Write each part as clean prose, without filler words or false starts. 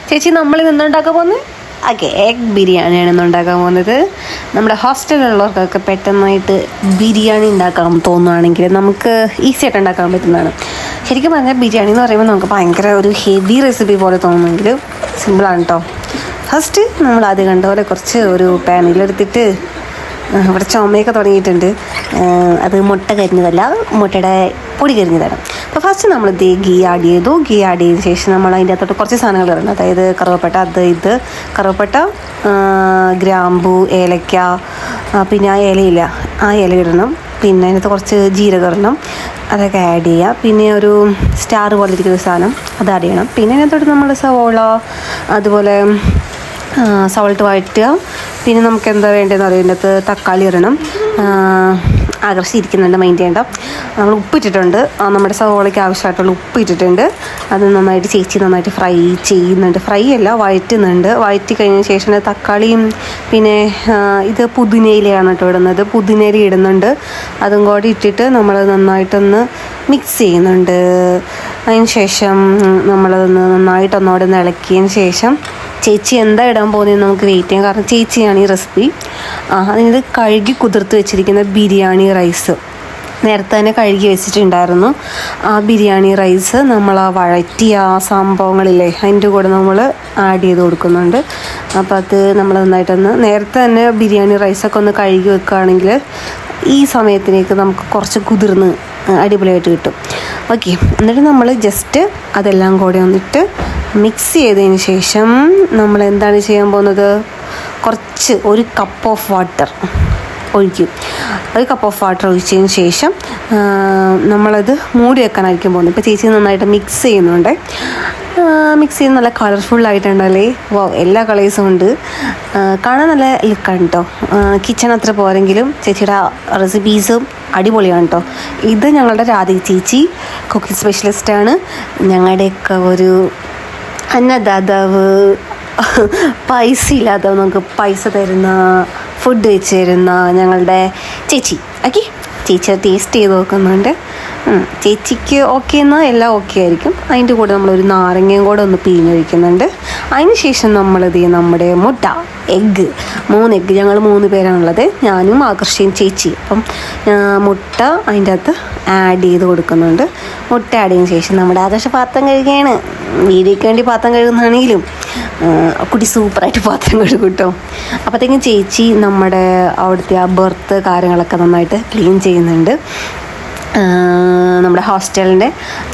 ചേച്ചി നമ്മളിത് എന്തുണ്ടാക്കാൻ പോകുന്നത്? ഓക്കെ, എഗ് ബിരിയാണിയാണ് ഇന്ന് ഉണ്ടാക്കാൻ പോകുന്നത്. നമ്മുടെ ഹോസ്റ്റലിലുള്ളവർക്കൊക്കെ പെട്ടെന്നായിട്ട് ബിരിയാണി ഉണ്ടാക്കാൻ തോന്നുകയാണെങ്കിൽ നമുക്ക് ഈസി ആയിട്ട് ഉണ്ടാക്കാൻ പറ്റുന്നതാണ്. ശരിക്കും പറഞ്ഞാൽ ബിരിയാണി എന്ന് പറയുമ്പോൾ നമുക്ക് ഭയങ്കര ഒരു ഹെവി റെസിപ്പി പോലെ തോന്നുമെങ്കിൽ സിമ്പിളാണ് കേട്ടോ. ഫസ്റ്റ് നമ്മൾ ആദ്യം കണ്ട പോലെ കുറച്ച് ഒരു പാനിലെടുത്തിട്ട് ഇവിടെ ചുമയൊക്കെ തുടങ്ങിയിട്ടുണ്ട്. അത് മുട്ട കരിഞ്ഞതല്ല, മുട്ടയുടെ പൊടി കരിഞ്ഞതാണ്. അപ്പോൾ ഫസ്റ്റ് നമ്മൾ ഗീ ആഡ് ചെയ്തു. ഗീ ആഡ് ചെയ്ത ശേഷം നമ്മൾ അതിൻ്റെ അകത്തോട്ട് കുറച്ച് സാധനങ്ങൾ ഇടണം. അതായത് കറുവപ്പട്ട, കറുവപ്പട്ട, ഗ്രാമ്പൂ, ഏലക്ക, പിന്നെ ആ ഇലയില്ല, ആ ഇല ഇടണം. പിന്നെ അതിനകത്ത് കുറച്ച് ജീരകം ഇടണം, അതൊക്കെ ആഡ് ചെയ്യുക. പിന്നെ ഒരു സ്റ്റാർ പോലെ ഇരിക്കുന്ന ഒരു സാധനം അത് ആഡ് ചെയ്യണം. പിന്നെ അതിനകത്തോട്ട് നമ്മൾ സവോള, അതുപോലെ സോൾട്ട് വഴറ്റുക. പിന്നെ നമുക്ക് എന്താ വേണ്ടതെന്ന് പറയുന്നത് തക്കാളി ഇടണം. ആകർഷിച്ചിരിക്കുന്നുണ്ട്, മൈൻഡ് ചെയ്യേണ്ട. നമ്മൾ ഉപ്പിട്ടിട്ടുണ്ട്, നമ്മുടെ സവോളയ്ക്ക് ആവശ്യമായിട്ടുള്ള ഉപ്പ് ഇട്ടിട്ടുണ്ട്. അത് നന്നായിട്ട് ചേച്ചി നന്നായിട്ട് ഫ്രൈ ചെയ്യുന്നുണ്ട്. ഫ്രൈ അല്ല, വഴറ്റുന്നുണ്ട്. വഴറ്റി കഴിഞ്ഞ ശേഷം തക്കാളിയും പിന്നെ ഇത് പുതിനയിലയാണ് കേട്ടോ ഇടുന്നത്. പുതിനയില ഇടുന്നുണ്ട്. അതും കൂടി ഇട്ടിട്ട് നമ്മൾ നന്നായിട്ടൊന്ന് മിക്സ് ചെയ്യുന്നുണ്ട്. അതിന് ശേഷം നമ്മളതൊന്ന് നന്നായിട്ടൊന്നോടെ ഇളക്കിയതിന് ശേഷം ചേച്ചി എന്താ ഇടാൻ പോകുന്നതെന്ന് നമുക്ക് വെയിറ്റ് ചെയ്യാം. കാരണം ചേച്ചിയാണ് ഈ റെസിപ്പി. അതിനത് കഴുകി കുതിർത്ത് വെച്ചിരിക്കുന്ന ബിരിയാണി റൈസ് നേരത്തെ തന്നെ കഴുകി വെച്ചിട്ടുണ്ടായിരുന്നു. ആ ബിരിയാണി റൈസ് നമ്മൾ ആ വഴറ്റിയ ആ സംഭവങ്ങളില്ലേ അതിൻ്റെ കൂടെ നമ്മൾ ആഡ് ചെയ്ത് കൊടുക്കുന്നുണ്ട്. അപ്പോൾ അത് നമ്മൾ നന്നായിട്ടൊന്ന് നേരത്തെ തന്നെ ബിരിയാണി റൈസൊക്കെ ഒന്ന് കഴുകി വെക്കുകയാണെങ്കിൽ ഈ സമയത്തിലേക്ക് നമുക്ക് കുറച്ച് കുതിർന്ന് അടിപൊളിയായിട്ട് കിട്ടും. ഓക്കെ, എന്നിട്ട് നമ്മൾ ജസ്റ്റ് അതെല്ലാം കൂടെ ഒന്നിട്ട് മിക്സ് ചെയ്തതിന് ശേഷം നമ്മൾ എന്താണ് ചെയ്യാൻ പോകുന്നത്? ഒരു കപ്പ് ഓഫ് വാട്ടർ ഒഴിക്കും. ഒരു കപ്പ് ഓഫ് വാട്ടർ ഒഴിച്ചതിന് ശേഷം നമ്മളത് മൂടി വെക്കാനായിരിക്കും പോകുന്നത്. ഇപ്പോൾ ചേച്ചി നന്നായിട്ട് മിക്സ് ചെയ്യുന്നുണ്ട്. മിക്സ് ചെയ്യുന്ന നല്ല കളർഫുള്ളായിട്ടുണ്ടല്ലേ. എല്ലാ കളേഴ്സും ഉണ്ട്. കാണാൻ നല്ല ലുക്കാണ് കേട്ടോ. കിച്ചൺ അത്ര പോരെങ്കിലും ചേച്ചിയുടെ റെസിപ്പീസും അടിപൊളിയാണ് കേട്ടോ. ഇത് ഞങ്ങളുടെ രാധിക ചേച്ചി കുക്കിംഗ് സ്പെഷ്യലിസ്റ്റാണ്. ഞങ്ങളുടെയൊക്കെ ഒരു അന്നദാതാവ്, പൈസ ഇല്ലാത്തവ നമുക്ക് പൈസ തരുന്ന, ഫുഡ് വെച്ച് തരുന്ന ഞങ്ങളുടെ ചേച്ചി. ഓക്കെ, ചേച്ചി ടേസ്റ്റ് ചെയ്ത് നോക്കുന്നുണ്ട്. ചേച്ചിക്ക് ഓക്കെ എന്നാൽ എല്ലാം ഓക്കെ ആയിരിക്കും. അതിൻ്റെ കൂടെ നമ്മളൊരു നാരങ്ങയും കൂടെ ഒന്ന് പിഴിഞ്ഞൊഴിക്കുന്നുണ്ട്. അതിന് ശേഷം നമ്മളിത് നമ്മുടെ മുട്ട, എഗ്ഗ്, 3 എഗ്ഗ്, ഞങ്ങൾ 3 പേരാണുള്ളത്, ഞാനും ആകർഷയും ചേച്ചി. അപ്പം മുട്ട അതിൻ്റെ അകത്ത് ആഡ് ചെയ്ത് കൊടുക്കുന്നുണ്ട്. മുട്ട ആഡ് ചെയ്തതിന് ശേഷം നമ്മുടെ ആകർഷ പാത്രം കഴുകുകയാണ്. വീഡിയോയ്ക്ക് വേണ്ടി പാത്രം കഴുകുന്നതാണെങ്കിലും കുട്ടി സൂപ്പറായിട്ട് പാത്രം കഴുകും കേട്ടോ. അപ്പോഴത്തേക്കും ചേച്ചി നമ്മുടെ അവിടുത്തെ ആ ബർത്ത് കാര്യങ്ങളൊക്കെ നന്നായിട്ട് ക്ലീൻ ചെയ്യുന്നുണ്ട്. നമ്മുടെ ഹോസ്റ്റലിൻ്റെ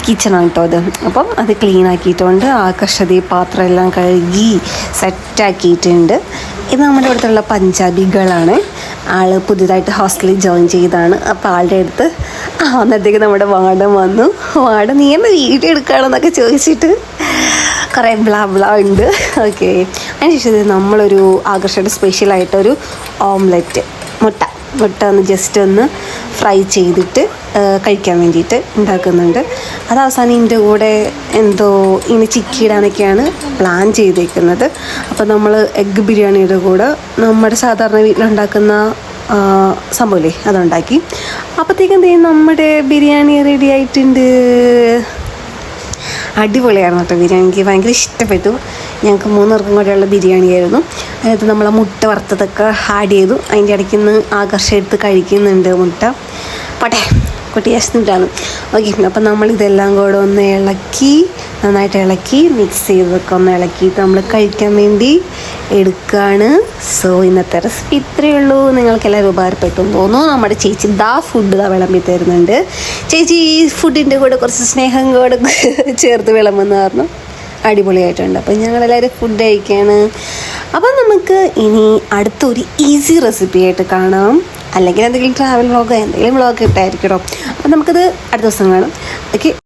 കിച്ചണാണ് കേട്ടോ അത്. അപ്പം അത് ക്ലീൻ ആക്കിയിട്ടുണ്ട്. ആകർഷതി പാത്രം എല്ലാം കഴുകി സെറ്റാക്കിയിട്ടുണ്ട്. ഇത് നമ്മുടെ ഇവിടുത്തുള്ള പഞ്ചാബികളാണ്. ആൾ പുതിയതായിട്ട് ഹോസ്റ്റലിൽ ജോയിൻ ചെയ്തതാണ്. അപ്പോൾ ആളുടെ അടുത്ത് അന്നത്തേക്ക് നമ്മുടെ വാർഡൻ വന്നു. വാർഡൻ നീ എന്താ വീഡിയോ എടുക്കുകയാണെന്നൊക്കെ ചോദിച്ചിട്ട് കുറേ ബ്ലാ ഉണ്ട്. ഓക്കെ, അതിനുശേഷം നമ്മളൊരു ആകർഷയുടെ സ്പെഷ്യലായിട്ടൊരു ഓംലെറ്റ്, മുട്ട ഒന്ന് ജസ്റ്റ് ഒന്ന് ഫ്രൈ ചെയ്തിട്ട് കഴിക്കാൻ വേണ്ടിയിട്ട് ഉണ്ടാക്കുന്നുണ്ട്. അത് അവസാനം ഇതിൻ്റെ കൂടെ എന്തോ ഇങ്ങനെ ചിക്കിയിടാനൊക്കെയാണ് പ്ലാൻ ചെയ്തേക്കുന്നത്. അപ്പോൾ നമ്മൾ എഗ്ഗ് ബിരിയാണിയുടെ കൂടെ നമ്മുടെ സാധാരണ വീട്ടിലുണ്ടാക്കുന്ന സംഭവമില്ലേ അതുണ്ടാക്കി. അപ്പോഴത്തേക്കും എന്തെങ്കിലും നമ്മുടെ ബിരിയാണി റെഡി ആയിട്ടുണ്ട്. അടിപൊളിയായിരുന്നു കേട്ടോ ബിരിയാണി. എനിക്ക് ഭയങ്കര ഇഷ്ടപ്പെട്ടു. ഞങ്ങൾക്ക് 3 പേർക്കും കൂടെയുള്ള ബിരിയാണിയായിരുന്നു. അതായത് നമ്മൾ മുട്ട വറുത്തതൊക്കെ ആഡ് ചെയ്തു. അതിൻ്റെ ഇടയ്ക്ക് നിന്ന് ആകർഷം എടുത്ത് കഴിക്കുന്നുണ്ട് മുട്ട. പോട്ടെ, കുട്ടി വിശന്നിട്ടാണ്. ഓക്കെ, അപ്പം നമ്മളിതെല്ലാം കൂടെ ഒന്ന് നന്നായിട്ട് ഇളക്കി മിക്സ് ചെയ്തൊക്കെ ഒന്ന് ഇളക്കിയിട്ട് നമ്മൾ കഴിക്കാൻ വേണ്ടി എടുക്കുകയാണ്. സോ ഇന്നത്തെ റെസിപ്പി ഇത്രയേ ഉള്ളൂ. നിങ്ങൾക്കെല്ലാവരും ഉപകാരപ്പെട്ടു എന്ന് തോന്നുന്നു. നമ്മുടെ ചേച്ചി ഫുഡ് വിളമ്പി തരുന്നുണ്ട്. ചേച്ചി ഈ ഫുഡിൻ്റെ കൂടെ കുറച്ച് സ്നേഹം കൂടെ ചേർത്ത് വിളമ്പെന്ന് പറഞ്ഞു. അടിപൊളിയായിട്ടുണ്ട്. അപ്പം ഞങ്ങളെല്ലാവരും ഫുഡ് കഴിക്കുകയാണ്. അപ്പം നമുക്ക് ഇനി അടുത്തൊരു ഈസി റെസിപ്പി ആയിട്ട് കാണാം. അല്ലെങ്കിൽ എന്തെങ്കിലും ട്രാവൽ വ്ളോഗോ എന്തെങ്കിലും വ്ളോഗ് ഇട്ടായിരിക്കട്ടോ. അപ്പം നമുക്കത് അടുത്ത ദിവസം കാണാം. ഓക്കെ.